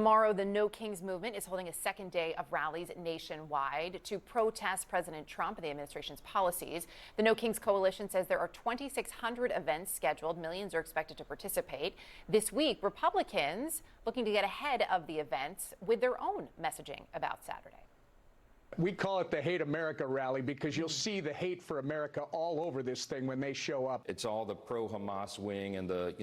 Tomorrow, the No Kings movement is holding a second day of rallies nationwide to protest President Trump and the administration's policies. The No Kings coalition says there are 2,600 events scheduled. Millions are expected to participate. This week, Republicans looking to get ahead of the events with their own messaging about Saturday. We call it the Hate America rally because you'll see the hate for America all over this thing when they show up. It's all the pro-Hamas wing and the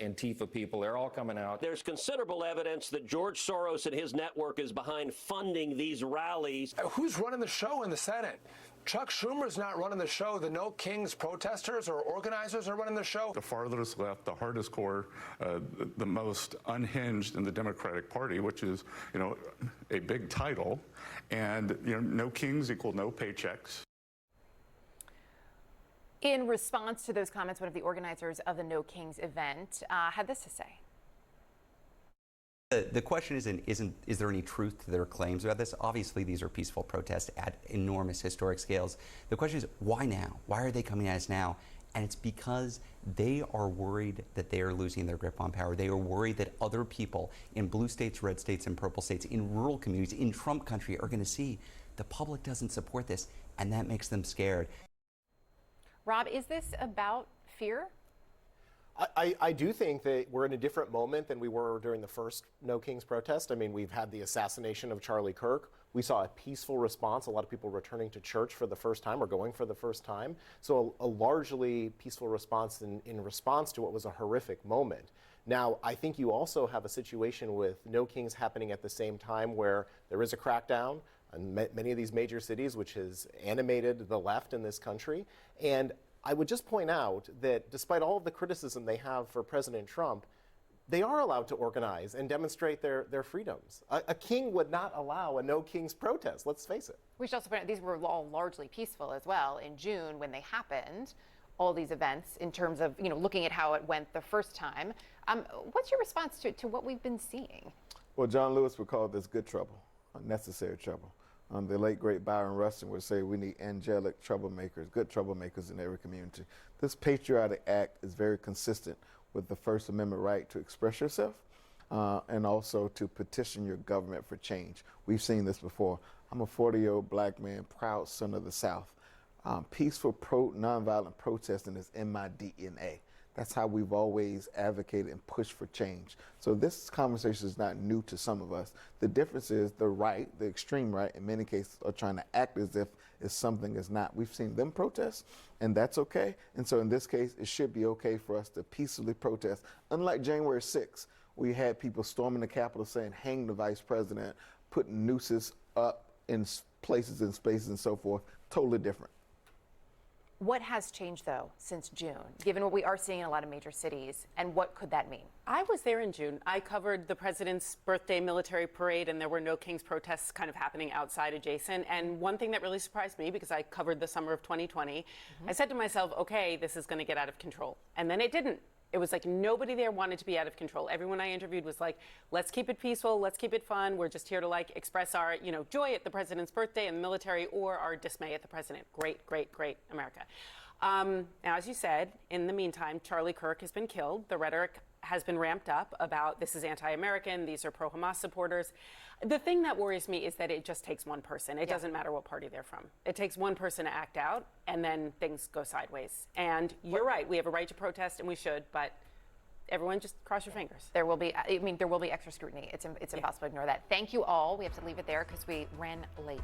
Antifa people. They're all coming out. There's considerable evidence that George Soros and his network is behind funding these rallies. Who's running the show in the Senate? Chuck Schumer's not running the show. The No Kings protesters or organizers are running the show. The farthest left, the hardest core, the most unhinged in the Democratic Party, which is, a big title. And, no kings equal no paychecks. In response to those comments, one of the organizers of the No Kings event had this to say. The question is there any truth to their claims about this? Obviously, these are peaceful protests at enormous historic scales. The question is, why now? Why are they coming at us now? And it's because they are worried that they are losing their grip on power. They are worried that other people in blue states, red states, and purple states, in rural communities, in Trump country, are going to see the public doesn't support this, and that makes them scared. Rob, is this about fear? I do think that we're in a different moment than we were during the first No Kings protest. I mean, we've had the assassination of Charlie Kirk. We saw a peaceful response, a lot of people returning to church for the first time or going for the first time. So a largely peaceful response in response to what was a horrific moment. Now, I think you also have a situation with No Kings happening at the same time where there is a crackdown in many of these major cities, which has animated the left in this country. And I would just point out that despite all of the criticism they have for President Trump, they are allowed to organize and demonstrate their freedoms. A king would not allow a No Kings protest, let's face it. We should also point out these were all largely peaceful as well. In June, when they happened, all these events, in terms of looking at how it went the first time. What's your response to what we've been seeing? Well, John Lewis would call this good trouble, unnecessary trouble. The late, great Byron Rustin would say we need angelic troublemakers, good troublemakers in every community. This patriotic act is very consistent with the First Amendment right to express yourself and also to petition your government for change. We've seen this before. I'm a 40-year-old black man, proud son of the South. Peaceful, nonviolent protesting is in my DNA. That's how we've always advocated and pushed for change. So this conversation is not new to some of us. The difference is the right, the extreme right, in many cases are trying to act as if it's something is not. We've seen them protest, and that's okay. And so in this case, it should be okay for us to peacefully protest. Unlike January 6th, we had people storming the Capitol saying, hang the vice president, putting nooses up in places and spaces and so forth. Totally different. What has changed, though, since June, given what we are seeing in a lot of major cities, and what could that mean? I was there in June. I covered the president's birthday military parade, and there were No Kings protests kind of happening outside adjacent. And one thing that really surprised me, because I covered the summer of 2020, I said to myself, okay, this is going to get out of control. And then it didn't. It was like nobody there wanted to be out of control. Everyone I interviewed was like, let's keep it peaceful, let's keep it fun. We're just here to express our, joy at the president's birthday and the military, or our dismay at the president. Great, great, great America. Now, as you said, in the meantime, Charlie Kirk has been killed. The rhetoric has been ramped up about this is anti-American, these are pro-Hamas supporters. The thing that worries me is that it just takes one person. It doesn't matter what party they're from. It takes one person to act out, and then things go sideways. And you're right, we have a right to protest, and we should, but everyone just cross your fingers. There will be, there will be extra scrutiny. It's impossible to ignore that. Thank you all. We have to leave it there because we ran late.